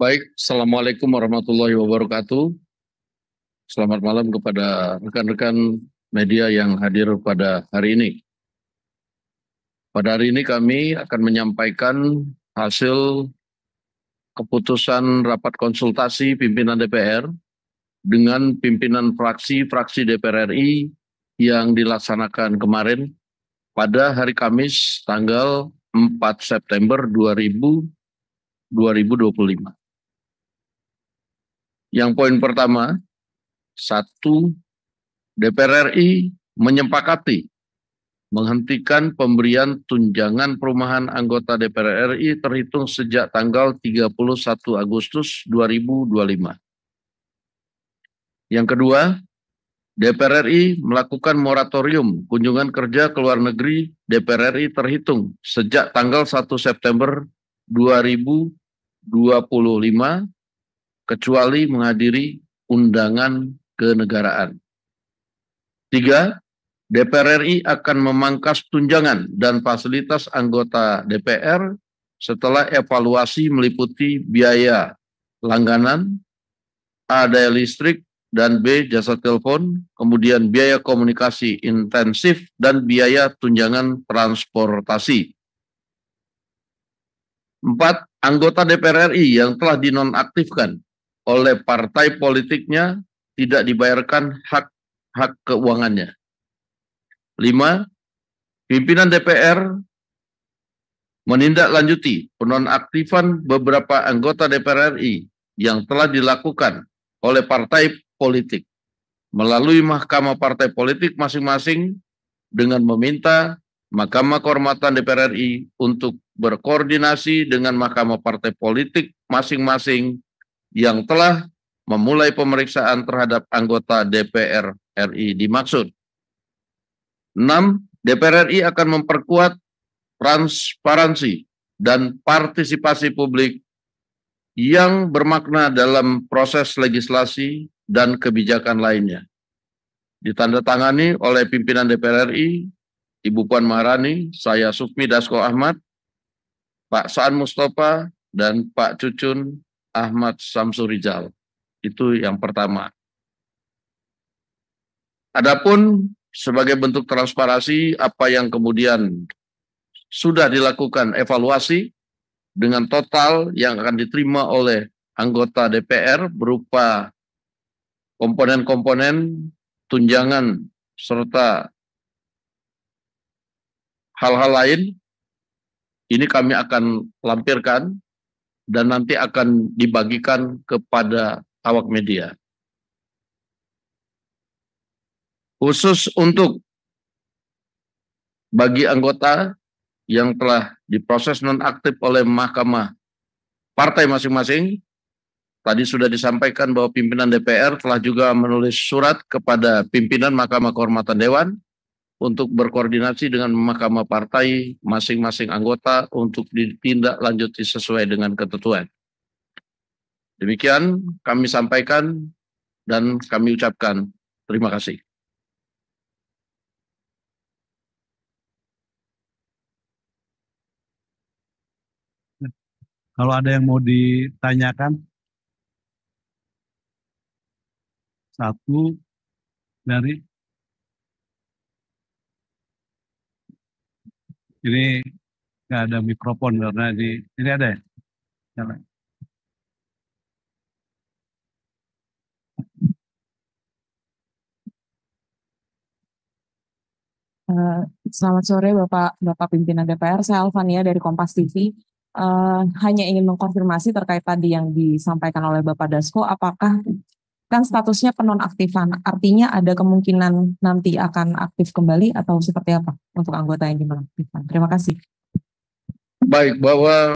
Baik, Assalamualaikum warahmatullahi wabarakatuh. Selamat malam kepada rekan-rekan media yang hadir pada hari ini. Pada hari ini kami akan menyampaikan hasil keputusan rapat konsultasi pimpinan DPR dengan pimpinan fraksi-fraksi DPR RI yang dilaksanakan kemarin pada hari Kamis tanggal 4 September 2025. Yang poin pertama, 1. DPR RI menyepakati menghentikan pemberian tunjangan perumahan anggota DPR RI terhitung sejak tanggal 31 Agustus 2025. Yang kedua, DPR RI melakukan moratorium kunjungan kerja ke luar negeri DPR RI terhitung sejak tanggal 1 September 2025 kecuali menghadiri undangan kenegaraan. 3. DPR RI akan memangkas tunjangan dan fasilitas anggota DPR setelah evaluasi meliputi biaya langganan, A. daya listrik, dan B. jasa telepon, kemudian biaya komunikasi intensif, dan biaya tunjangan transportasi. 4. Anggota DPR RI yang telah dinonaktifkan oleh partai politiknya tidak dibayarkan hak keuangannya. 5. Pimpinan DPR menindaklanjuti penonaktifan beberapa anggota DPR RI yang telah dilakukan oleh partai politik melalui Mahkamah Partai Politik masing-masing dengan meminta Mahkamah Kehormatan DPR RI untuk berkoordinasi dengan Mahkamah Partai Politik masing-masing yang telah memulai pemeriksaan terhadap anggota DPR RI dimaksud. 6. DPR RI akan memperkuat transparansi dan partisipasi publik yang bermakna dalam proses legislasi dan kebijakan lainnya. Ditandatangani oleh pimpinan DPR RI, Ibu Puan Maharani, saya Sukmi Dasko Ahmad, Pak Saan Mustafa, dan Pak Cucun Ahmad Samsurijal. Itu yang pertama. Adapun sebagai bentuk transparansi apa yang kemudian sudah dilakukan evaluasi dengan total yang akan diterima oleh anggota DPR berupa komponen-komponen tunjangan serta hal-hal lain, ini kami akan lampirkan dan nanti akan dibagikan kepada awak media. Khusus untuk bagi anggota yang telah diproses nonaktif oleh Mahkamah Partai masing-masing, tadi sudah disampaikan bahwa pimpinan DPR telah juga menulis surat kepada pimpinan Mahkamah Kehormatan Dewan untuk berkoordinasi dengan Mahkamah Partai masing-masing anggota untuk ditindaklanjuti sesuai dengan ketentuan. Demikian kami sampaikan dan kami ucapkan terima kasih. Kalau ada yang mau ditanyakan, satu dari ini nggak ada mikrofon karena di ini ada ya? Nyala. Selamat sore Bapak Pimpinan DPR, saya Alvania dari Kompas TV. Hanya ingin mengkonfirmasi terkait tadi yang disampaikan oleh Bapak Dasko, apakah kan statusnya penonaktifan, artinya ada kemungkinan nanti akan aktif kembali atau seperti apa untuk anggota yang dinonaktifkan? Terima kasih. Baik, bahwa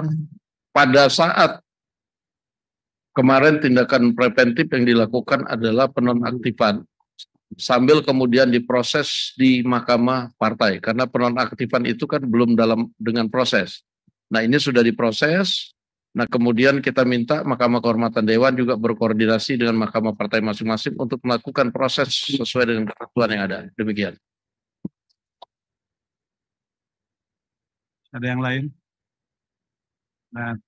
pada saat kemarin tindakan preventif yang dilakukan adalah penonaktifan sambil kemudian diproses di Mahkamah Partai karena penonaktifan itu kan belum dengan proses. Nah, ini sudah diproses. Nah, kemudian kita minta Mahkamah Kehormatan Dewan juga berkoordinasi dengan Mahkamah Partai masing-masing untuk melakukan proses sesuai dengan ketentuan yang ada. Demikian. Ada yang lain? Nah,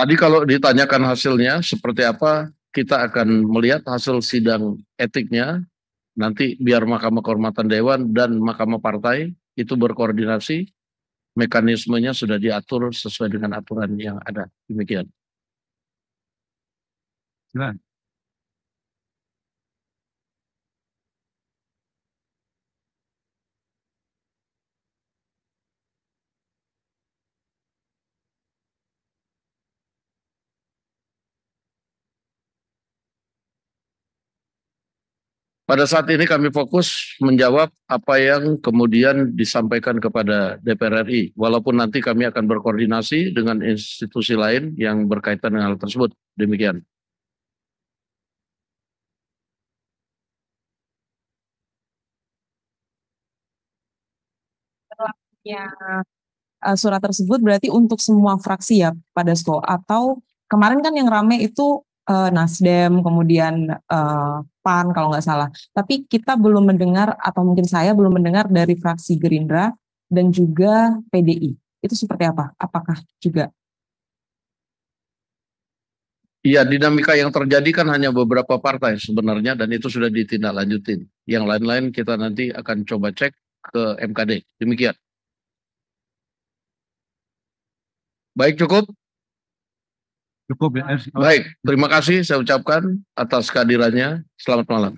Tadi kalau ditanyakan hasilnya seperti apa, kita akan melihat hasil sidang etiknya. Nanti biar Mahkamah Kehormatan Dewan dan Mahkamah Partai itu berkoordinasi, mekanismenya sudah diatur sesuai dengan aturan yang ada. Demikian. Silakan. Pada saat ini kami fokus menjawab apa yang kemudian disampaikan kepada DPR RI, walaupun nanti kami akan berkoordinasi dengan institusi lain yang berkaitan dengan hal tersebut. Demikian. Ya, surat tersebut berarti untuk semua fraksi ya Pak Dasko, atau kemarin kan yang rame itu Nasdem, kemudian PAN kalau nggak salah. Tapi kita belum mendengar, atau mungkin saya belum mendengar dari fraksi Gerindra dan juga PDI. Itu seperti apa? Apakah juga? Iya, dinamika yang terjadi kan hanya beberapa partai sebenarnya, dan itu sudah ditindaklanjutin. Yang lain-lain kita nanti akan coba cek ke MKD. Demikian. Baik, cukup. Cukup ya. Baik, terima kasih saya ucapkan atas kehadirannya. Selamat malam.